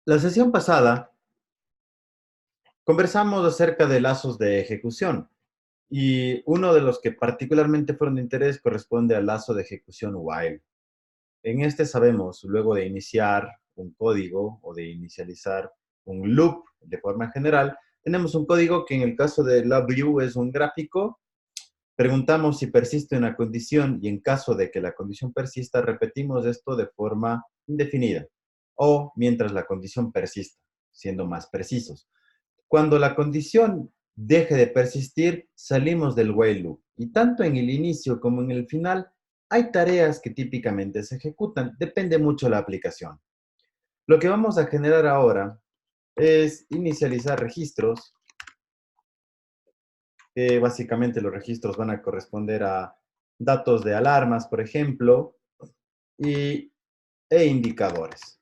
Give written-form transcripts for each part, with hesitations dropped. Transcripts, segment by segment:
La sesión pasada conversamos acerca de lazos de ejecución y uno de los que particularmente fueron de interés corresponde al lazo de ejecución while. En este sabemos, luego de iniciar un código o de inicializar un loop de forma general, tenemos un código que en el caso de LoveView es un gráfico. Preguntamos si persiste una condición y en caso de que la condición persista, repetimos esto de forma indefinida o mientras la condición persista, siendo más precisos. Cuando la condición deje de persistir, salimos del while loop. Y tanto en el inicio como en el final, hay tareas que típicamente se ejecutan. Depende mucho de la aplicación. Lo que vamos a generar ahora es inicializar registros, que básicamente los registros van a corresponder a datos de alarmas, por ejemplo, e indicadores.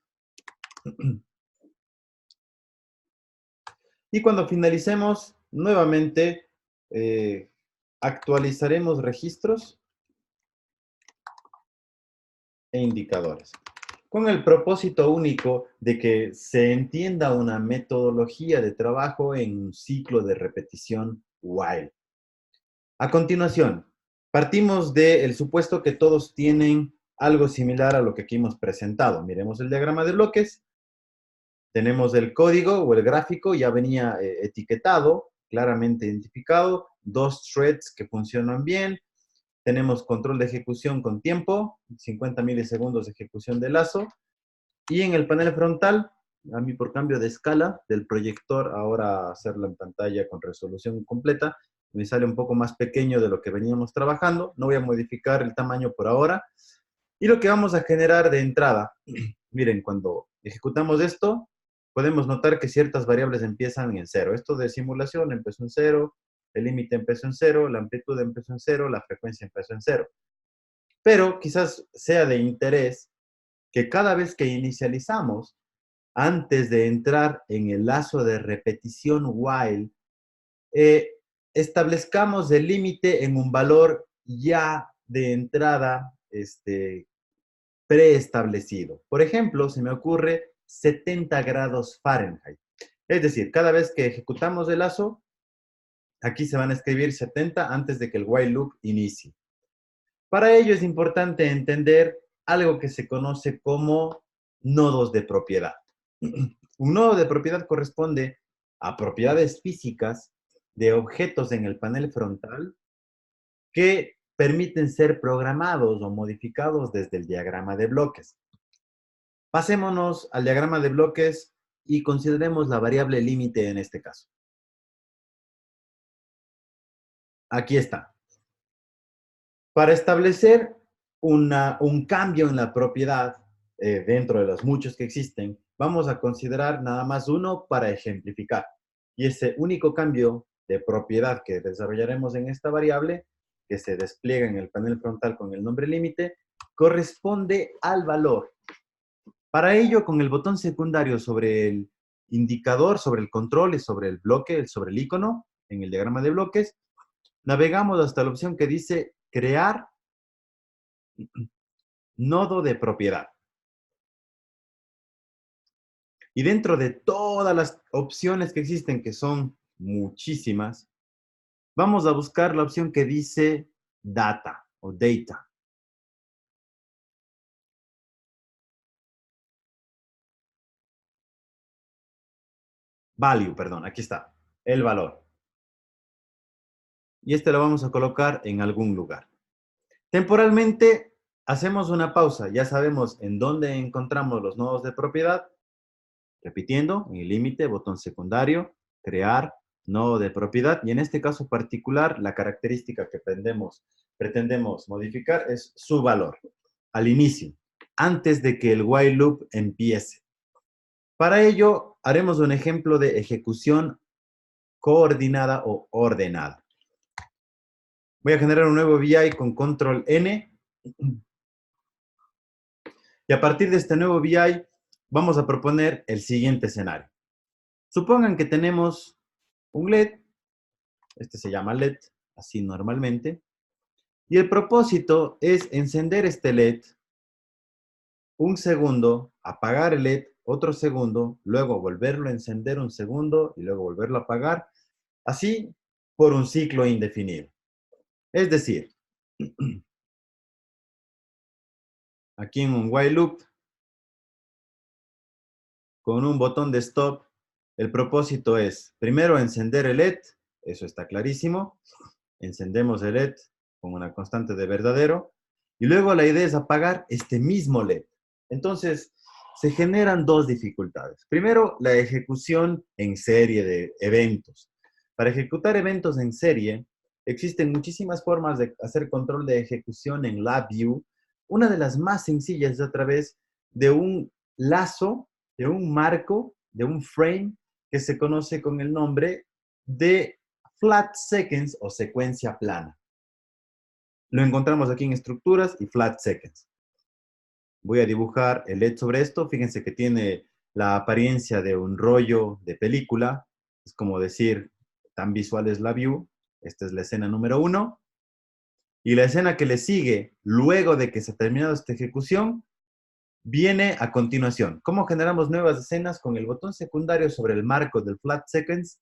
Y cuando finalicemos, nuevamente actualizaremos registros e indicadores, con el propósito único de que se entienda una metodología de trabajo en un ciclo de repetición while. A continuación, partimos del supuesto que todos tienen algo similar a lo que aquí hemos presentado. Miremos el diagrama de bloques. Tenemos el código o el gráfico, ya venía etiquetado, claramente identificado, dos threads que funcionan bien. Tenemos control de ejecución con tiempo, 50 milisegundos de ejecución de lazo. Y en el panel frontal, a mí por cambio de escala del proyector, ahora hacerlo en pantalla con resolución completa, me sale un poco más pequeño de lo que veníamos trabajando. No voy a modificar el tamaño por ahora. Y lo que vamos a generar de entrada, miren, cuando ejecutamos esto, podemos notar que ciertas variables empiezan en cero. Esto de simulación empezó en cero, el límite empezó en cero, la amplitud empezó en cero, la frecuencia empezó en cero. Pero quizás sea de interés que cada vez que inicializamos, antes de entrar en el lazo de repetición while, eh, establezcamos el límite en un valor ya de entrada preestablecido. Por ejemplo, se me ocurre 70 grados Fahrenheit. Es decir, cada vez que ejecutamos el lazo, aquí se van a escribir 70 antes de que el while loop inicie. Para ello es importante entender algo que se conoce como nodos de propiedad. Un nodo de propiedad corresponde a propiedades físicas de objetos en el panel frontal que permiten ser programados o modificados desde el diagrama de bloques. Pasémonos al diagrama de bloques y consideremos la variable límite en este caso. Aquí está. Para establecer un cambio en la propiedad dentro de los muchos que existen, vamos a considerar nada más uno para ejemplificar. Y ese único cambio de propiedad que desarrollaremos en esta variable, que se despliega en el panel frontal con el nombre límite, corresponde al valor. Para ello, con el botón secundario sobre el indicador, sobre el control y sobre el bloque, sobre el icono, en el diagrama de bloques, navegamos hasta la opción que dice crear nodo de propiedad. Y dentro de todas las opciones que existen, que son muchísimas, vamos a buscar la opción que dice data o data. Value, perdón, aquí está, el valor. Y este lo vamos a colocar en algún lugar. Temporalmente, hacemos una pausa. Ya sabemos en dónde encontramos los nodos de propiedad. Repitiendo, en el límite, botón secundario, crear nodo de propiedad. Y en este caso particular, la característica que pretendemos modificar es su valor al inicio, antes de que el while loop empiece. Para ello, haremos un ejemplo de ejecución coordinada o ordenada. Voy a generar un nuevo VI con control N. Y a partir de este nuevo VI, vamos a proponer el siguiente escenario. Supongan que tenemos un LED, este se llama LED, así normalmente, y el propósito es encender este LED un segundo, apagar el LED otro segundo, luego volverlo a encender un segundo y luego volverlo a apagar, así por un ciclo indefinido. Es decir, aquí en un while loop, con un botón de stop, el propósito es primero encender el LED, eso está clarísimo, encendemos el LED con una constante de verdadero, y luego la idea es apagar este mismo LED. Entonces, se generan dos dificultades. Primero, la ejecución en serie de eventos. Para ejecutar eventos en serie, existen muchísimas formas de hacer control de ejecución en LabVIEW. Una de las más sencillas es a través de un lazo, de un marco, de un frame que se conoce con el nombre de flat seconds o secuencia plana. Lo encontramos aquí en estructuras y flat seconds. Voy a dibujar el LED sobre esto. Fíjense que tiene la apariencia de un rollo de película. Es como decir, tan visual es la view. Esta es la escena número 1. Y la escena que le sigue, luego de que se ha terminado esta ejecución, viene a continuación. ¿Cómo generamos nuevas escenas? Con el botón secundario sobre el marco del flat seconds,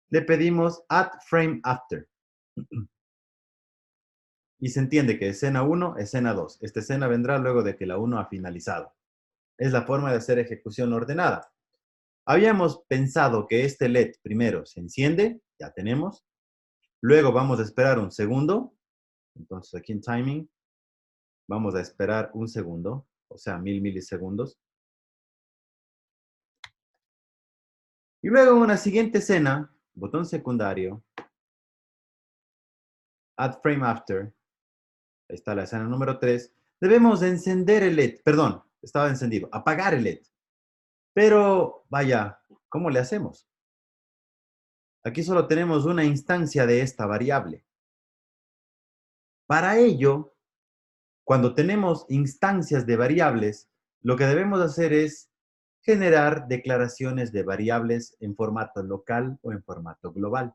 le pedimos add frame after. Y se entiende que escena 1, escena 2. Esta escena vendrá luego de que la 1 ha finalizado. Es la forma de hacer ejecución ordenada. Habíamos pensado que este LED primero se enciende, ya tenemos. Luego vamos a esperar un segundo. Entonces aquí en timing vamos a esperar un segundo, o sea, 1000 milisegundos. Y luego en una siguiente escena, botón secundario, add frame after, ahí está la escena número 3, debemos encender el LED, perdón, estaba encendido, apagar el LED. Pero vaya, ¿cómo le hacemos? Aquí solo tenemos una instancia de esta variable. Para ello, cuando tenemos instancias de variables, lo que debemos hacer es generar declaraciones de variables en formato local o en formato global.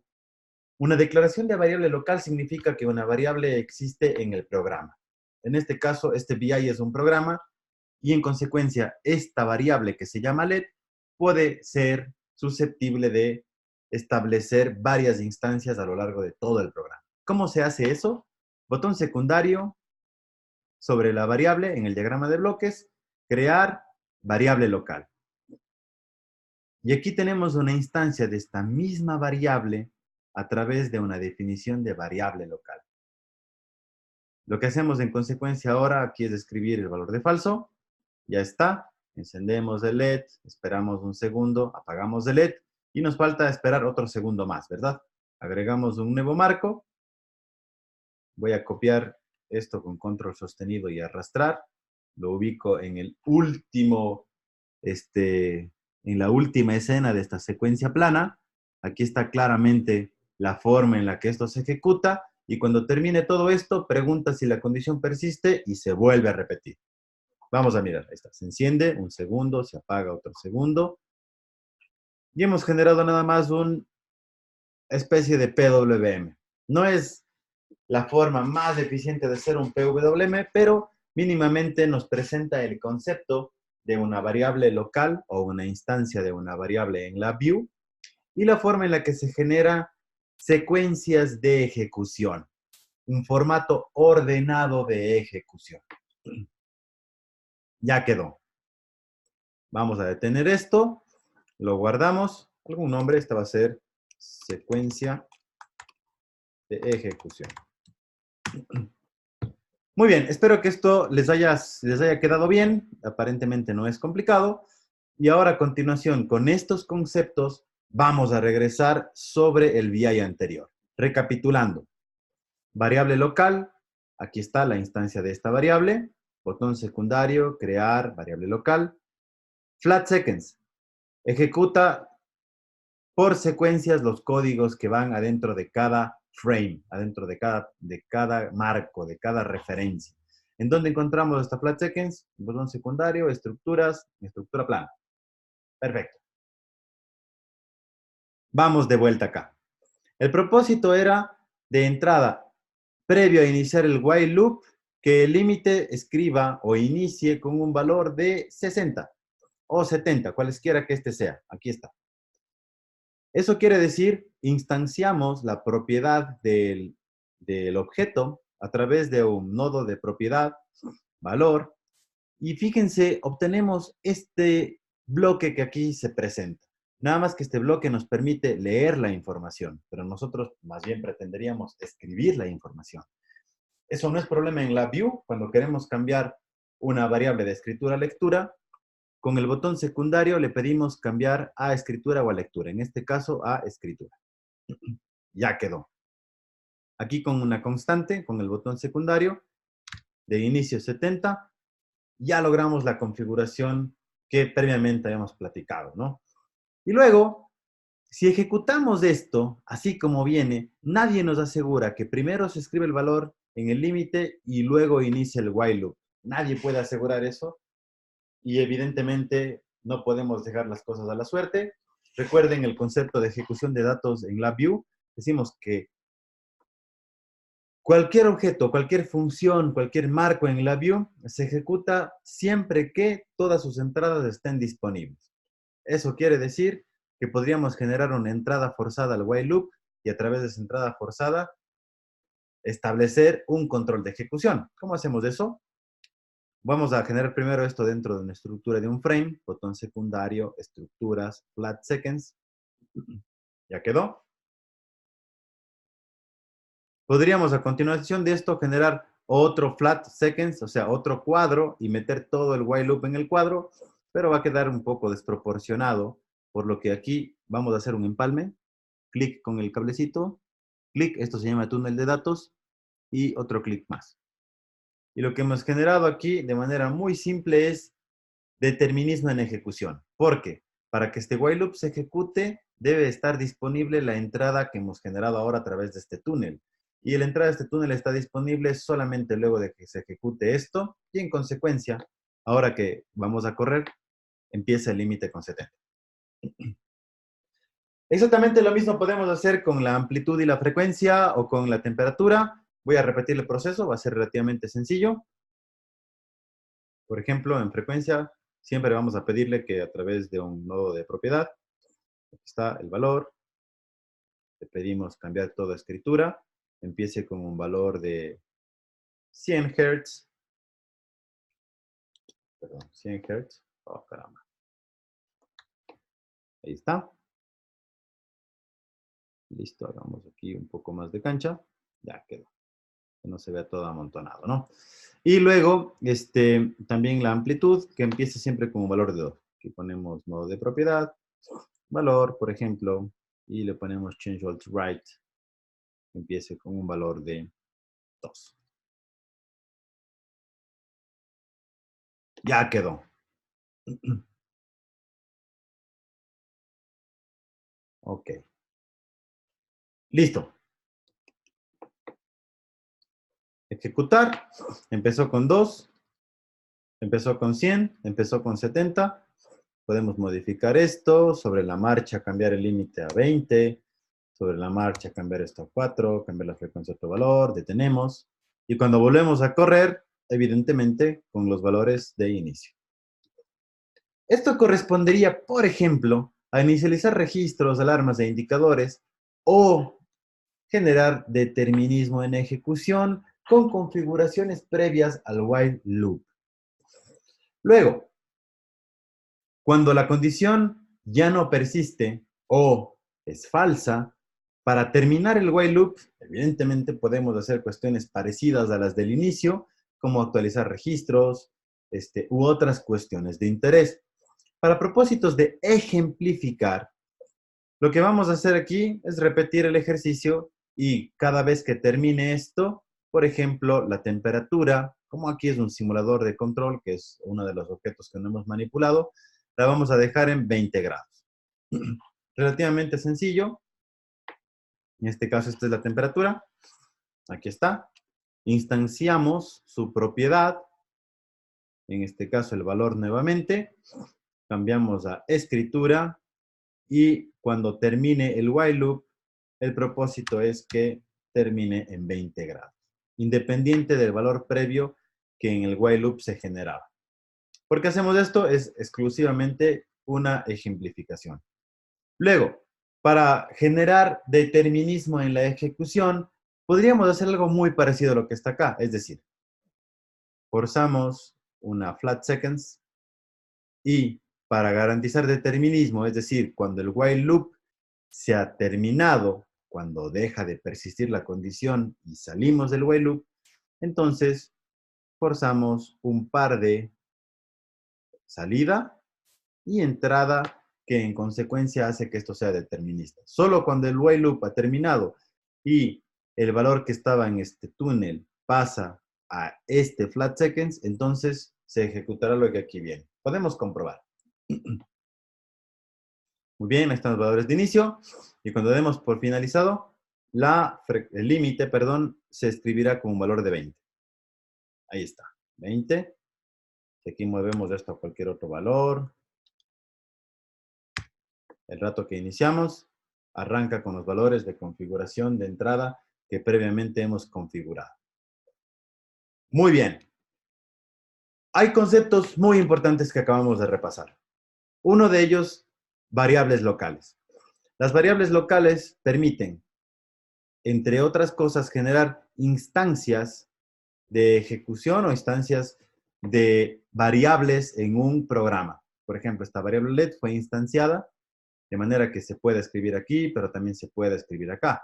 Una declaración de variable local significa que una variable existe en el programa. En este caso, este VI es un programa y en consecuencia, esta variable que se llama LED puede ser susceptible de establecer varias instancias a lo largo de todo el programa. ¿Cómo se hace eso? Botón secundario sobre la variable en el diagrama de bloques, crear variable local. Y aquí tenemos una instancia de esta misma variable a través de una definición de variable local. Lo que hacemos en consecuencia ahora aquí es escribir el valor de falso. Ya está. Encendemos el LED, esperamos un segundo, apagamos el LED y nos falta esperar otro segundo más, ¿verdad? Agregamos un nuevo marco. Voy a copiar esto con control sostenido y arrastrar. Lo ubico en el último, en la última escena de esta secuencia plana. Aquí está claramente la forma en la que esto se ejecuta y cuando termine todo esto, pregunta si la condición persiste y se vuelve a repetir. Vamos a mirar, ahí está, se enciende un segundo, se apaga otro segundo y hemos generado nada más una especie de PWM. No es la forma más eficiente de hacer un PWM, pero mínimamente nos presenta el concepto de una variable local o una instancia de una variable en la view y la forma en la que se genera secuencias de ejecución, un formato ordenado de ejecución. Ya quedó. Vamos a detener esto, lo guardamos, algún nombre, esta va a ser secuencia de ejecución. Muy bien, espero que esto les haya quedado bien, aparentemente no es complicado. Y ahora a continuación, con estos conceptos, vamos a regresar sobre el VI anterior. Recapitulando, variable local, aquí está la instancia de esta variable, botón secundario, crear variable local, flat seconds, ejecuta por secuencias los códigos que van adentro de cada frame, adentro de cada marco, de cada referencia. ¿En dónde encontramos esta flat seconds? Botón secundario, estructuras, estructura plana. Perfecto. Vamos de vuelta acá. El propósito era, de entrada, previo a iniciar el while loop, que el límite escriba o inicie con un valor de 60 o 70, cualesquiera que este sea. Aquí está. Eso quiere decir, instanciamos la propiedad del objeto a través de un nodo de propiedad, valor, y fíjense, obtenemos este bloque que aquí se presenta. Nada más que este bloque nos permite leer la información, pero nosotros más bien pretenderíamos escribir la información. Eso no es problema en la view, cuando queremos cambiar una variable de escritura a lectura. Con el botón secundario le pedimos cambiar a escritura o a lectura. En este caso, a escritura. Ya quedó. Aquí con una constante, con el botón secundario, de inicio 70, ya logramos la configuración que previamente habíamos platicado, ¿no? Y luego, si ejecutamos esto, así como viene, nadie nos asegura que primero se escribe el valor en el límite y luego inicia el while loop. Nadie puede asegurar eso y evidentemente no podemos dejar las cosas a la suerte. Recuerden el concepto de ejecución de datos en LabVIEW. Decimos que cualquier objeto, cualquier función, cualquier marco en LabVIEW se ejecuta siempre que todas sus entradas estén disponibles. Eso quiere decir que podríamos generar una entrada forzada al while loop y a través de esa entrada forzada establecer un control de ejecución. ¿Cómo hacemos eso? Vamos a generar primero esto dentro de una estructura de un frame, botón secundario, estructuras, flat seconds. ¿Ya quedó? Podríamos a continuación de esto generar otro flat seconds, o sea, otro cuadro y meter todo el while loop en el cuadro, pero va a quedar un poco desproporcionado, por lo que aquí vamos a hacer un empalme, clic con el cablecito, clic, esto se llama túnel de datos, y otro clic más. Y lo que hemos generado aquí de manera muy simple es determinismo en ejecución. ¿Por qué? Para que este while loop se ejecute, debe estar disponible la entrada que hemos generado ahora a través de este túnel. Y la entrada de este túnel está disponible solamente luego de que se ejecute esto. Y en consecuencia, ahora que vamos a correr, empieza el límite con 70. Exactamente lo mismo podemos hacer con la amplitud y la frecuencia o con la temperatura. Voy a repetir el proceso, va a ser relativamente sencillo. Por ejemplo, en frecuencia, siempre vamos a pedirle que a través de un nodo de propiedad, aquí está el valor, le pedimos cambiar toda escritura, empiece con un valor de 100 Hz, perdón, 100 Hz, oh caramba, ahí está, listo, hagamos aquí un poco más de cancha, ya quedó, que no se vea todo amontonado, ¿no? Y luego, también la amplitud, que empiece siempre con un valor de 2, aquí ponemos nodo de propiedad, valor, por ejemplo, y le ponemos change all to right, que empiece con un valor de 2. Ya quedó. Ok. Listo. Ejecutar. Empezó con 2. Empezó con 100. Empezó con 70. Podemos modificar esto. Sobre la marcha cambiar el límite a 20. Sobre la marcha cambiar esto a 4. Cambiar la frecuencia a otro valor. Detenemos. Y cuando volvemos a correr, evidentemente, con los valores de inicio. Esto correspondería, por ejemplo, a inicializar registros, alarmas e indicadores o generar determinismo en ejecución con configuraciones previas al while loop. Luego, cuando la condición ya no persiste o es falsa, para terminar el while loop, evidentemente podemos hacer cuestiones parecidas a las del inicio, como actualizar registros u otras cuestiones de interés. Para propósitos de ejemplificar, lo que vamos a hacer aquí es repetir el ejercicio y cada vez que termine esto, por ejemplo, la temperatura, como aquí es un simulador de control, que es uno de los objetos que no hemos manipulado, la vamos a dejar en 20 grados. Relativamente sencillo. En este caso, esta es la temperatura. Aquí está. Instanciamos su propiedad, en este caso el valor nuevamente. Cambiamos a escritura y cuando termine el while loop, el propósito es que termine en 20 grados. independiente del valor previo que en el while loop se generaba. ¿Por qué hacemos esto? Es exclusivamente una ejemplificación. Luego, para generar determinismo en la ejecución, podríamos hacer algo muy parecido a lo que está acá. Es decir, forzamos una flat seconds y para garantizar determinismo, es decir, cuando el while loop se ha terminado, cuando deja de persistir la condición y salimos del while loop, entonces forzamos un par de salida y entrada que en consecuencia hace que esto sea determinista. Solo cuando el while loop ha terminado y el valor que estaba en este túnel pasa a este flat seconds, entonces se ejecutará lo que aquí viene. Podemos comprobar. Muy bien, ahí están los valores de inicio. Y cuando demos por finalizado, el límite, perdón, se escribirá con un valor de 20. Ahí está, 20. Y aquí movemos esto a cualquier otro valor. El rato que iniciamos, arranca con los valores de configuración de entrada que previamente hemos configurado. Muy bien. Hay conceptos muy importantes que acabamos de repasar. Uno de ellos, variables locales. Las variables locales permiten, entre otras cosas, generar instancias de ejecución o instancias de variables en un programa. Por ejemplo, esta variable LED fue instanciada de manera que se puede escribir aquí, pero también se puede escribir acá.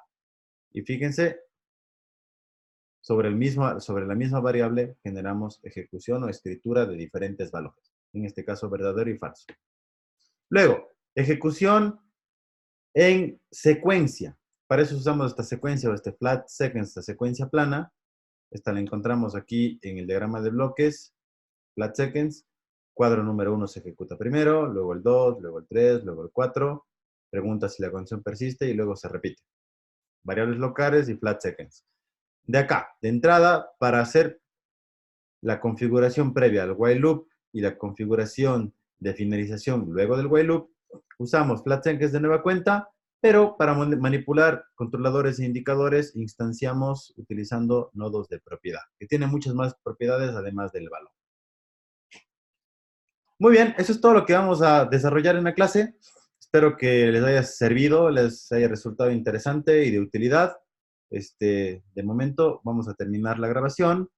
Y fíjense, sobre la misma variable generamos ejecución o escritura de diferentes valores. En este caso, verdadero y falso. Luego, ejecución en secuencia. Para eso usamos esta secuencia o este flat sequence, esta secuencia plana. Esta la encontramos aquí en el diagrama de bloques, flat sequence. Cuadro número 1 se ejecuta primero, luego el 2, luego el 3, luego el 4. Pregunta si la condición persiste y luego se repite. Variables locales y flat sequence. De acá, de entrada, para hacer la configuración previa al while loop y la configuración de finalización luego del while loop, usamos flat sequence de nueva cuenta, pero para manipular controladores e indicadores instanciamos utilizando nodos de propiedad, que tienen muchas más propiedades además del valor. Muy bien, eso es todo lo que vamos a desarrollar en la clase. Espero que les haya servido, les haya resultado interesante y de utilidad. De momento vamos a terminar la grabación